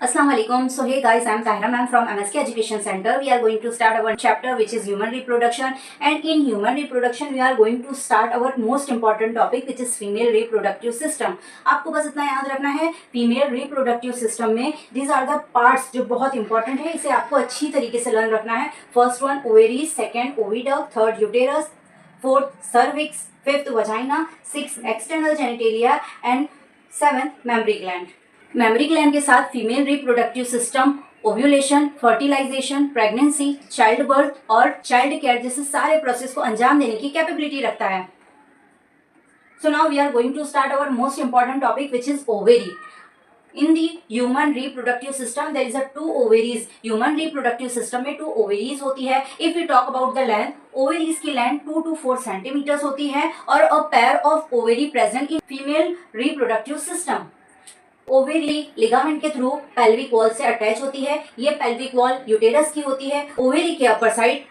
Assalamu alaikum. So hey guys, I am Tahira ma'am from MSK Education Center. We are going to start our chapter which is human reproduction, and in human reproduction we are going to start our most important topic which is female reproductive system. आपको बस इतना याद रखना है, female reproductive system में these are the parts जो बहुत important है, इसे आपको अच्छी तरीके से लर्न रखना है. First one ovary, second oviduct, third uterus, fourth cervix, fifth vagina, six external genitalia and seventh mammary gland. Mammary gland के साथ female reproductive system ovulation, fertilisation, pregnancy, child birth और चाइल्ड केयर जैसे सारे process को अंजाम देने की capability रखता है. So now we are going to start our most important topic which is ovary. In the human reproductive system there is a two ovaries. Human reproductive system में two ovaries होती है. If we talk about the length, ovaries की length 2 to 4 centimeters होती है और a pair of ovary present in female reproductive system. Ovary ligament के through pelvic wall से attach होती है. ये पेल्विक वॉल यूटेरस की होती है. ओवेरी के अपर साइड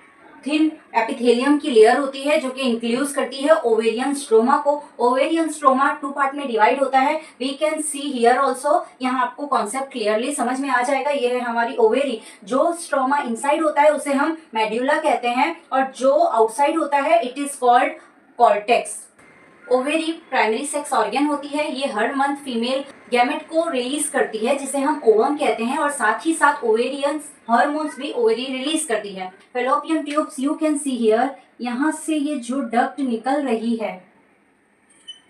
थिन एपिथेलियम की लेयर होती है जो कि इंक्लूड करती है ओवेरियन स्ट्रोमा को. ओवेरियन स्ट्रोमा टू पार्ट में डिवाइड होता है. We can see here also. यहाँ आपको कॉन्सेप्ट क्लियरली समझ में आ जाएगा. ये है हमारी ओवेरी. जो स्ट्रोमा इनसाइड होता है उसे हम मेड्यूला कहते हैं और जो आउटसाइड होता है it is called cortex. Ovary primary sex organ होती है. ये हर मंथ फीमेल गैमेट को रिलीज करती है जिसे हम ओवम कहते हैं और साथ ही साथ ओवेरियन हार्मोन्स भी ओवेरी रिलीज करती है. Fallopian tubes you can see here. यहाँ से ये जो डक्ट निकल रही है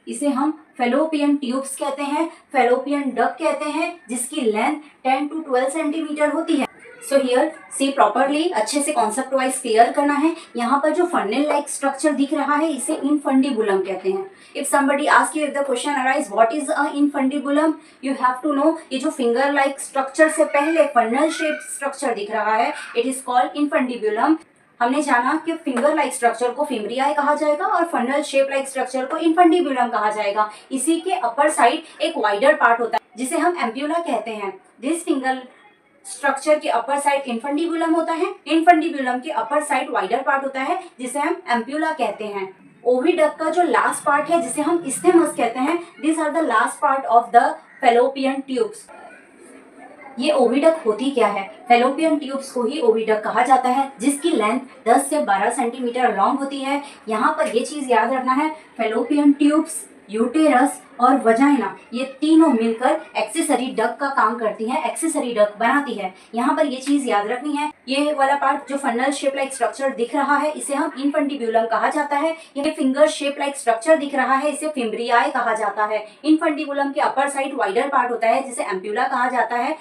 इसे हम फेलोपियन ट्यूब्स कहते हैं, फेलोपियन डक्ट कहते हैं जिसकी लेंथ 10 to 12 सेंटीमीटर होती है. सो हियर सी प्रॉपरली, अच्छे से कॉन्सेप्ट वाइज क्लियर करना है. यहाँ पर जो फंडल लाइक स्ट्रक्चर दिख रहा है इसे इनफंडिबुलम कहते हैं. If somebody ask you, if the question arise what is a infundibulum, you have to know. ये जो फिंगर लाइक स्ट्रक्चर से पहले फंडल शेप स्ट्रक्चर दिख रहा है इट इज कॉल्ड इनफंडिबुलम. हमने जाना कि फिंगर लाइक स्ट्रक्चर को फिमरियाई कहा जाएगा और फंडल शेप लाइक स्ट्रक्चर को इनफंडिबुलम कहा जाएगा. इसी के अपर साइड एक वाइडर पार्ट होता है जिसे हम एम्प्यूला कहते हैं. दिस फिंगर स्ट्रक्चर के अपर साइड इनफंडिबुलम होता है. इनफंडिबुलम के अपर साइड वाइडर पार्ट होता है जिसे हम एम्प्यूला कहते हैं. ओविडक्ट का जो लास्ट पार्ट है जिसे हम इस्थेमस कहते हैं, this are the last part of the fallopian tubes. ये ओविडक्ट होती क्या है? फेलोपियन ट्यूब्स को ही ओविडक्ट कहा जाता है जिसकी लेंथ 10 से 12 सेंटीमीटर लॉन्ग होती है. यहाँ पर ये चीज याद रखना है, फेलोपियन ट्यूब्स, यूटेरस और वजाइना ये तीनों मिलकर एक्सेसरी डक्ट का काम करती हैं, एक्सेसरी डक्ट बनाती है. यहाँ पर ये चीज याद रखनी है. ये वाला पार्ट जो फंडल शेप लाइक स्ट्रक्चर दिख रहा है इसे हम इनफंडिबुलम कहा जाता है. ये फिंगर शेप लाइक स्ट्रक्चर दिख रहा है इसे फिम्ब्रियाई कहा जाता है. इनफंडिबुलम के अपर साइड वाइडर पार्ट होता है जिसे एम्प्यूला कहा जाता है.